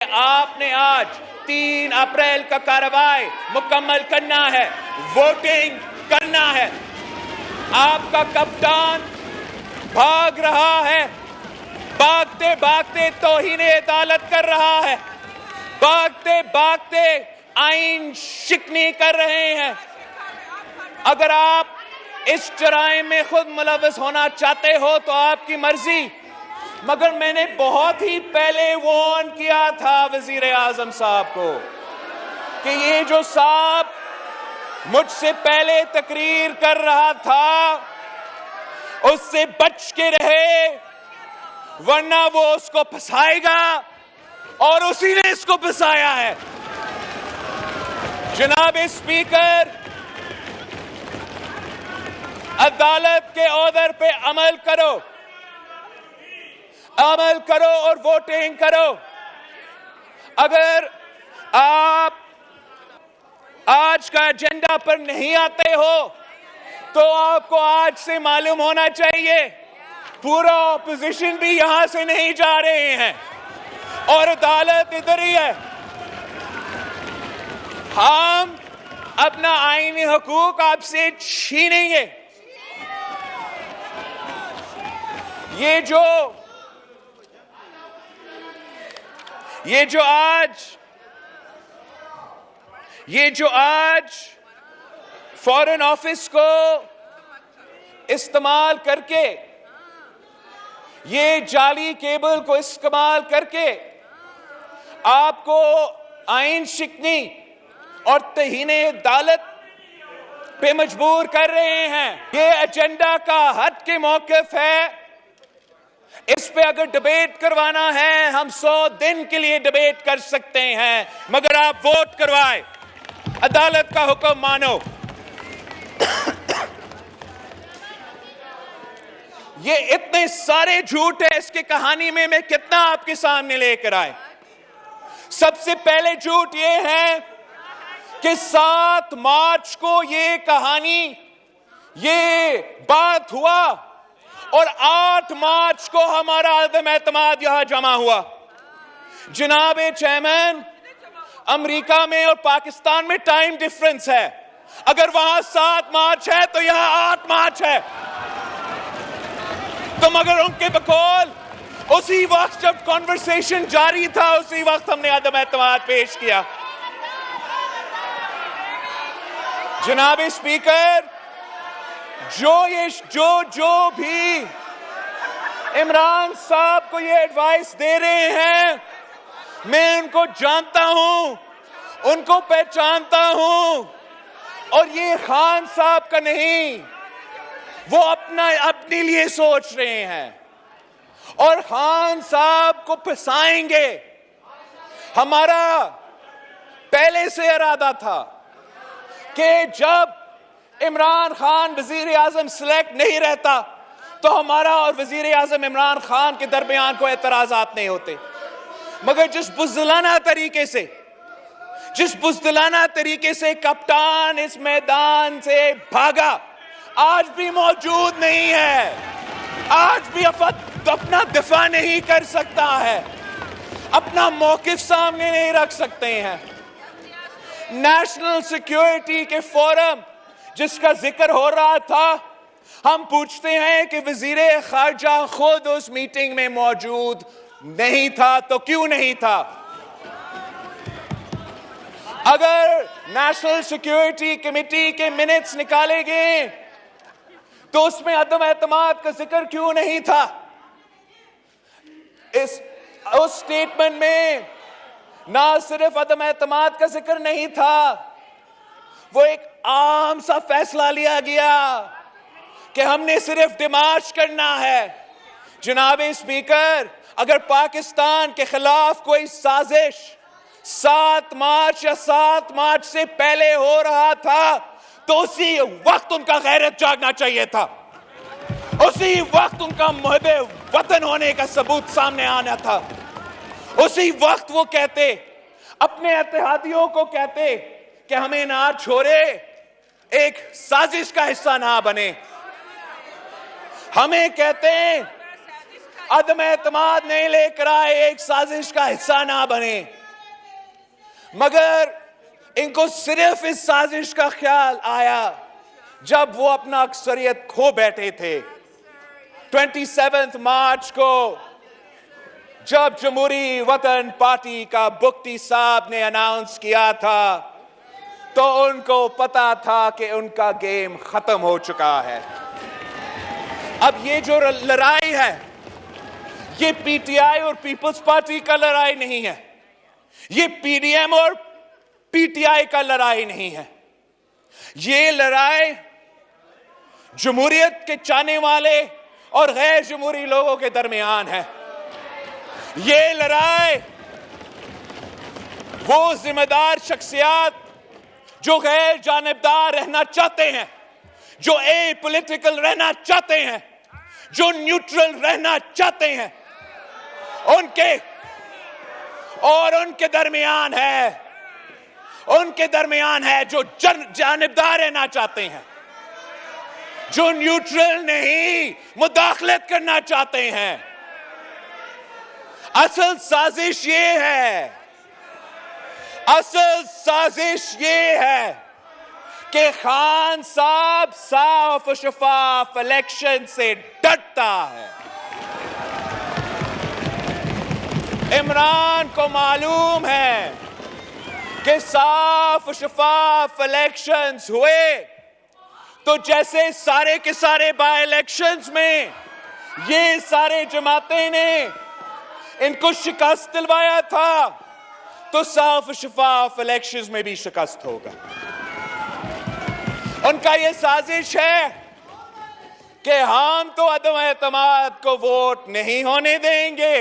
आपने आज 3 अप्रैल का कार्रवाई मुकम्मल करना है, वोटिंग करना है। आपका कप्तान भाग रहा है, भागते भागते तौहीने अदालत कर रहा है, भागते भागते आईन शिकनी कर रहे हैं। अगर आप इस जराइम में खुद मुलव्वस होना चाहते हो तो आपकी मर्जी, मगर मैंने बहुत ही पहले वार्न किया था वजीर आजम साहब को कि ये जो साहब मुझसे पहले तकरीर कर रहा था उससे बच के रहे, वरना वो उसको फंसाएगा, और उसी ने इसको फंसाया है। जनाब स्पीकर, अदालत के ऑर्डर पे अमल करो और वोटिंग करो। अगर आप आज का एजेंडा पर नहीं आते हो तो आपको आज से मालूम होना चाहिए पूरा ऑपोजिशन भी यहां से नहीं जा रहे हैं और अदालत इधर ही है। हम अपना आईनी हकूक आपसे छीनेंगे। ये जो आज फॉरेन ऑफिस को इस्तेमाल करके, ये जाली केबल को इस्तेमाल करके आपको आईन शिकनी और तहीने अदालत पे मजबूर कर रहे हैं, ये एजेंडा का हद के मौक़िफ़ है। इस पे अगर डिबेट करवाना है हम 100 दिन के लिए डिबेट कर सकते हैं, मगर आप वोट करवाएं, अदालत का हुक्म मानो। ये इतने सारे झूठ है, इसकी कहानी में मैं कितना आपके सामने लेकर आए। सबसे पहले झूठ ये है कि 7 मार्च को ये कहानी, ये बात हुआ और 8 मार्च को हमारा अदम एतमाद यहां जमा हुआ। जनाब चेयरमैन, अमेरिका में और पाकिस्तान में टाइम डिफरेंस है। अगर वहां 7 मार्च है तो यहां 8 मार्च है। तो मगर उनके बकौल उसी वक्त जब कॉन्वर्सेशन जारी था उसी वक्त हमने अदम एतमाद पेश किया। जनाब स्पीकर, जो भी इमरान साहब को ये एडवाइस दे रहे हैं, मैं उनको जानता हूं, उनको पहचानता हूं, और ये खान साहब का नहीं, वो अपने लिए सोच रहे हैं और खान साहब को फंसाएंगे। हमारा पहले से इरादा था कि जब इमरान खान वजीर आजम सिलेक्ट नहीं रहता तो हमारा और वजीर आजम इमरान खान के दरमियान कोई एतराजात नहीं होते, मगर जिस बुज़दिलाना तरीके से कप्तान इस मैदान से भागा, आज भी मौजूद नहीं है, आज भी अपना दिफा नहीं कर सकता है, अपना मौकिफ सामने नहीं रख सकते हैं। नेशनल सिक्योरिटी के फोरम जिसका जिक्र हो रहा था, हम पूछते हैं कि वजीर खारजा खुद उस मीटिंग में मौजूद नहीं था, तो क्यों नहीं था? अगर नेशनल सिक्योरिटी कमेटी के मिनट्स निकाले गए तो उसमें अदम एतमाद का जिक्र क्यों नहीं था? उस स्टेटमेंट में ना सिर्फ अदम एतमाद का जिक्र नहीं था, वो एक आम सा फैसला लिया गया कि हमने सिर्फ डिमार्च करना है। जनाब स्पीकर, अगर पाकिस्तान के खिलाफ कोई साजिश 7 मार्च या 7 मार्च से पहले हो रहा था तो उसी वक्त उनका गैरत जागना चाहिए था, उसी वक्त उनका मुहब्बे वतन होने का सबूत सामने आना था, उसी वक्त वो कहते, अपने इत्तेहादियों को कहते कि हमें ना छोड़े, एक साजिश का हिस्सा ना बने। हमें कहते हैं अदम एतमाद नहीं लेकर आए, एक साजिश का हिस्सा ना बने, मगर इनको सिर्फ इस साजिश का ख्याल आया जब वो अपना अक्सरियत खो बैठे थे। 27 मार्च को जब जमहूरी वतन पार्टी का बुख्ती साहब ने अनाउंस किया था तो उनको पता था कि उनका गेम खत्म हो चुका है। अब ये जो लड़ाई है ये पीटीआई और पीपल्स पार्टी का लड़ाई नहीं है, ये पीडीएम और पीटीआई का लड़ाई नहीं है, ये लड़ाई जमहूरियत के चाहने वाले और गैर जमहूरी लोगों के दरमियान है। ये लड़ाई वो जिम्मेदार शख्सियत जो गैर जानिबदार रहना चाहते हैं, जो ए पॉलिटिकल रहना चाहते हैं, जो न्यूट्रल रहना चाहते हैं, उनके दरमियान है जो जानिबदार रहना चाहते हैं, जो न्यूट्रल नहीं मुदाखलत करना चाहते हैं। असल साजिश ये है कि खान साहब साफ और शफाफ इलेक्शन से डरता है। इमरान को मालूम है कि साफ और शफाफ इलेक्शंस हुए तो जैसे सारे के सारे बाय इलेक्शंस में ये सारे जमातें ने इनको शिकस्त दिलवाया था तो साफ शफाफ इलेक्शंस में भी शिकस्त होगा। उनका ये साजिश है कि हम तो अदम एतमाद को वोट नहीं होने देंगे,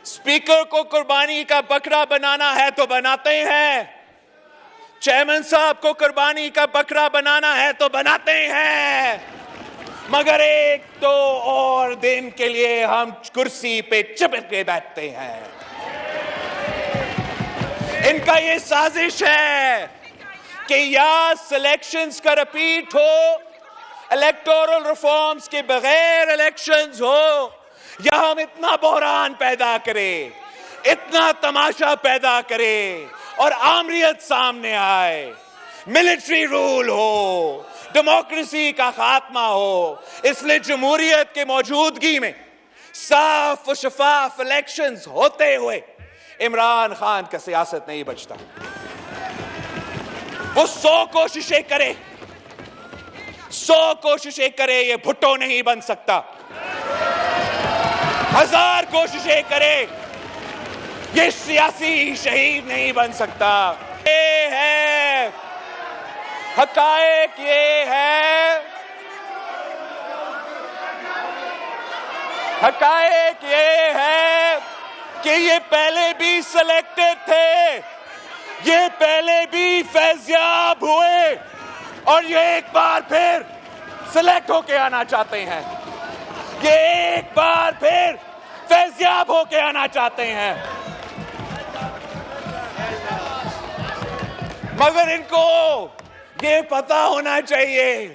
स्पीकर को कुर्बानी का बकरा बनाना है तो बनाते हैं, चेयरमैन साहब को कुर्बानी का बकरा बनाना है तो बनाते हैं, मगर एक तो और दिन के लिए हम कुर्सी पे चिपक के बैठते हैं। इनका ये साजिश है कि या सिलेक्शंस का रिपीट हो, इलेक्टोरल रिफॉर्म्स के बगैर इलेक्शंस हो, या हम इतना बहरान पैदा करें, इतना तमाशा पैदा करें और आमरीत सामने आए, मिलिट्री रूल हो, डेमोक्रेसी का खात्मा हो। इसलिए जमहूरियत के मौजूदगी में साफ और शफाफ इलेक्शंस होते हुए इमरान खान का सियासत नहीं बचता। वो 100 कोशिशें करे, ये भुट्टो नहीं बन सकता। 1000 कोशिशें करे, ये सियासी शहीद नहीं बन सकता। ये है हकायक, ये है कि ये पहले भी सिलेक्टेड थे, ये पहले भी फैज़याब हुए और ये एक बार फिर सिलेक्ट होके आना चाहते हैं, ये एक बार फिर फैज़याब होके आना चाहते हैं। मगर इनको ये पता होना चाहिए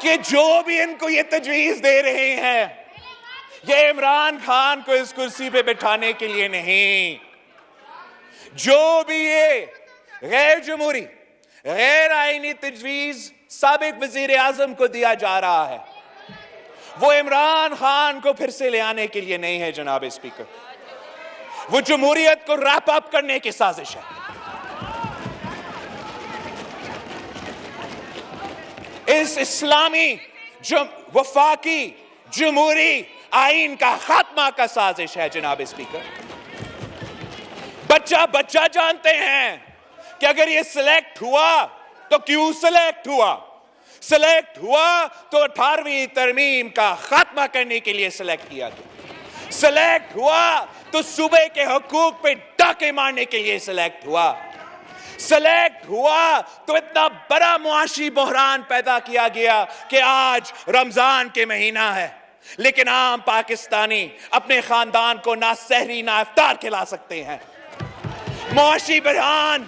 कि जो भी इनको ये तजवीज़ दे रहे हैं ये इमरान खान को इस कुर्सी पे बिठाने के लिए नहीं। जो भी ये गैर जमहूरी, गैर आईनी तजवीज़ साबिक वज़ीर आज़म को दिया जा रहा है वो इमरान खान को फिर से ले आने के लिए नहीं है जनाब स्पीकर, वो जमहूरियत को रैप अप करने की साजिश है। इस इस्लामी वफाकी जमहूरी आइन का खात्मा का साजिश है जनाब स्पीकर। बच्चा जानते हैं कि अगर ये सिलेक्ट हुआ तो क्यों सिलेक्ट हुआ, सिलेक्ट हुआ तो 18वीं तरमीम का खात्मा करने के लिए सिलेक्ट किया गया, सिलेक्ट हुआ तो सूबे के हुकूक पे डाके मारने के लिए सिलेक्ट हुआ, सिलेक्ट हुआ तो इतना बड़ा मुआशी बहरान पैदा किया गया कि आज रमजान के महीना है लेकिन आम पाकिस्तानी अपने खानदान को ना सहरी ना इफ्तार खिला सकते हैं। मुआशी बहरान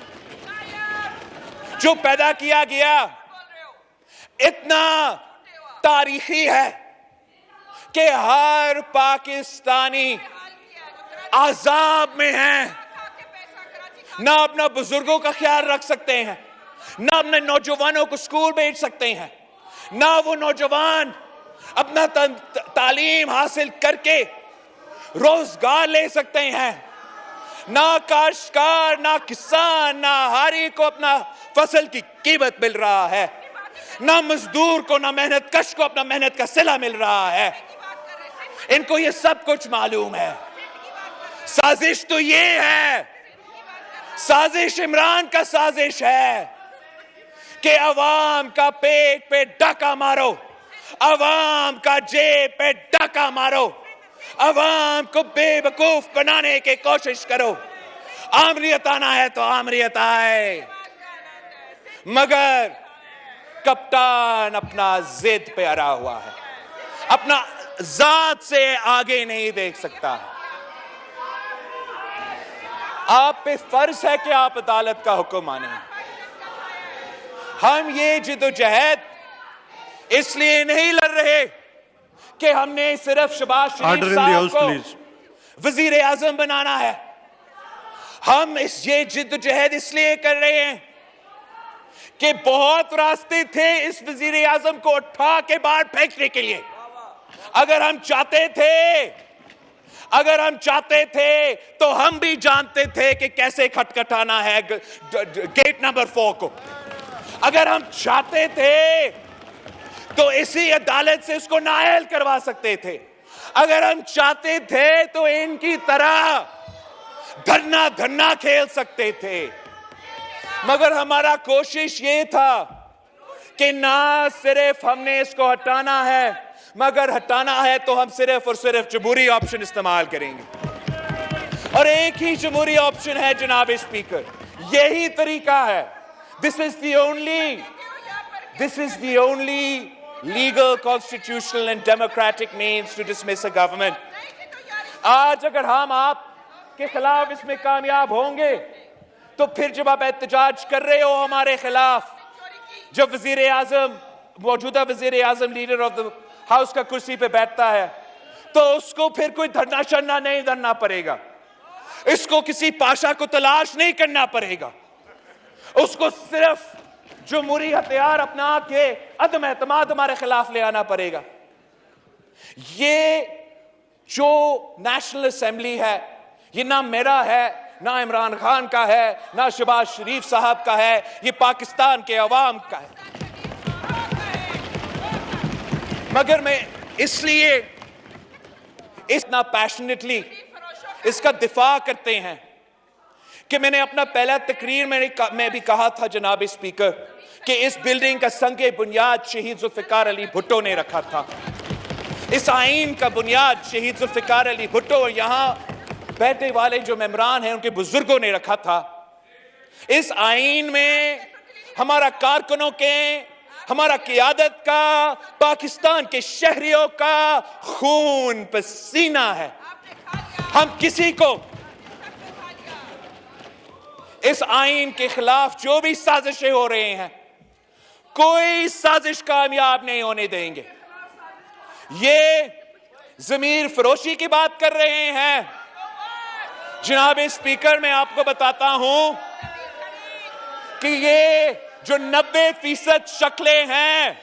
जो पैदा किया गया इतना तारीखी है, कि हर पाकिस्तानी आजाब में है, ना अपना बुजुर्गों का ख्याल रख सकते हैं, ना अपने नौजवानों को स्कूल भेज सकते हैं, ना वो नौजवान अपना तालीम हासिल करके रोजगार ले सकते हैं, ना काश्तकार, ना किसान, ना हारी को अपना फसल की कीमत मिल रहा है, ना मजदूर को, ना मेहनत कश को अपना मेहनत का सिला मिल रहा है। इनको ये सब कुछ मालूम है। साजिश तो ये है, साजिश इमरान का साजिश है कि अवाम का पेट पे डाका मारो, अवाम का जेब पे डाका मारो, अवाम को बेवकूफ बनाने की कोशिश करो। आमरीत आना है तो आमरीत आए, मगर कप्तान अपना जिद पे अड़ा हुआ है, अपना जात से आगे नहीं देख सकता। आप पे फर्ज है कि आप अदालत का हुक्म माने। हम ये जिद्दोजहद इसलिए नहीं लड़ रहे कि हमने सिर्फ शहबाज शरीफ साहब को वजीर आजम बनाना है। हम ये जिद्दोजहद इसलिए कर रहे हैं कि बहुत रास्ते थे इस वजीर आजम को उठा के बाहर फेंकने के लिए। अगर हम चाहते थे तो हम भी जानते थे कि कैसे खटखटाना है गेट नंबर 4 को। अगर हम चाहते थे तो इसी अदालत से उसको नाअहल करवा सकते थे। अगर हम चाहते थे तो इनकी तरह धन्ना खेल सकते थे। मगर हमारा कोशिश ये था कि ना सिर्फ हमने इसको हटाना है, मगर हटाना है तो हम सिर्फ और सिर्फ जमहूरी ऑप्शन इस्तेमाल करेंगे। और एक ही जमहूरी ऑप्शन है जनाब स्पीकर, यही तरीका है। This is the only legal, constitutional and democratic means to dismiss a government. आज अगर हम आपके खिलाफ इसमें कामयाब होंगे तो फिर जब आप एहतजाज कर रहे हो हमारे खिलाफ, जब वजीर आजम, मौजूदा वजीर आजम लीडर ऑफ द हाउस का कुर्सी पे बैठता है, तो उसको फिर कोई धरना शरना नहीं धरना पड़ेगा, इसको किसी पाशा को तलाश नहीं करना पड़ेगा, उसको सिर्फ जमहूरी हथियार अपना के अदम एतमाद हमारे खिलाफ ले आना पड़ेगा। ये जो नेशनल असेंबली है, ये ना मेरा है, ना इमरान खान का है, ना शहबाज शरीफ साहब का है, ये पाकिस्तान के अवाम का है। मगर मैं इसलिए इतना पैशनेटली इसका दिफा करते हैं कि मैंने अपना पहला तकरीर में भी कहा था जनाब स्पीकर कि इस बिल्डिंग का संगे बुनियाद शहीद जुल्फिकार अली भुट्टो ने रखा था। इस आईन का बुनियाद शहीद जुल्फिकार अली भुट्टो, यहां बैठने वाले जो मेंबरान हैं उनके बुजुर्गों ने रखा था। इस आईन में हमारा कारकुनों के, हमारा क़ियादत का, पाकिस्तान के शहरियों का खून पसीना है। हम किसी को इस आईन के खिलाफ जो भी साजिशें हो रहे हैं, कोई साजिश कामयाब नहीं होने देंगे। ये ज़मीर फरोशी की बात कर रहे हैं। जनाब स्पीकर, मैं आपको बताता हूं कि ये जो 90% शक्लें हैं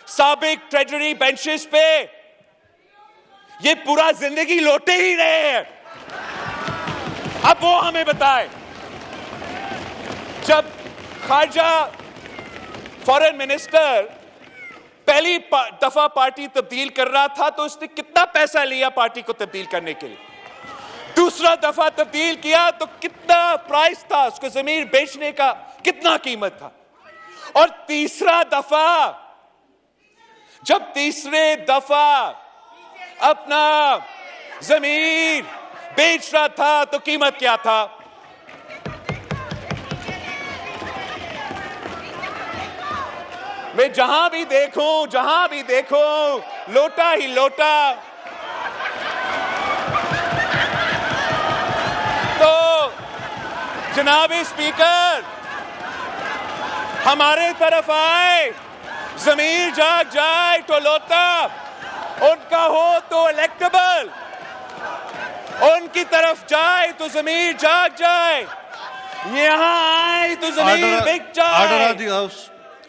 साबिक ट्रेजरी बेंचेस पे, ये पूरा जिंदगी लौटे ही रहे हैं। अब वो हमें बताए, जब खारजा फॉरेन मिनिस्टर पहली दफा पार्टी तब्दील कर रहा था तो उसने कितना पैसा लिया पार्टी को तब्दील करने के लिए? दूसरा दफा तब्दील किया तो कितना प्राइस था, उसको जमीन बेचने का कितना कीमत था? और तीसरा दफा, जब तीसरे दफा अपना जमीन बेच रहा था तो कीमत क्या था? मैं जहां भी देखूं लोटा ही लोटा। तो जनाब स्पीकर, हमारे तरफ आए, जमीर जाग जाए तो लोटा। उनका हो तो इलेक्टेबल, उनकी तरफ जाए तो जमीर जाग जाए, यहां आए तो जमीर बिक जाए।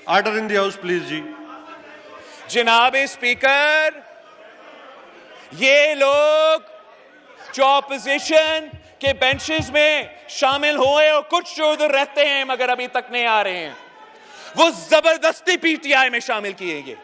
Order in the house, please, जी। जनाब स्पीकर, ये लोग जो ऑपोजिशन के बेंचेस में शामिल हुए और कुछ जो उधर रहते हैं मगर अभी तक नहीं आ रहे हैं, वो जबरदस्ती पीटीआई में शामिल किए गए।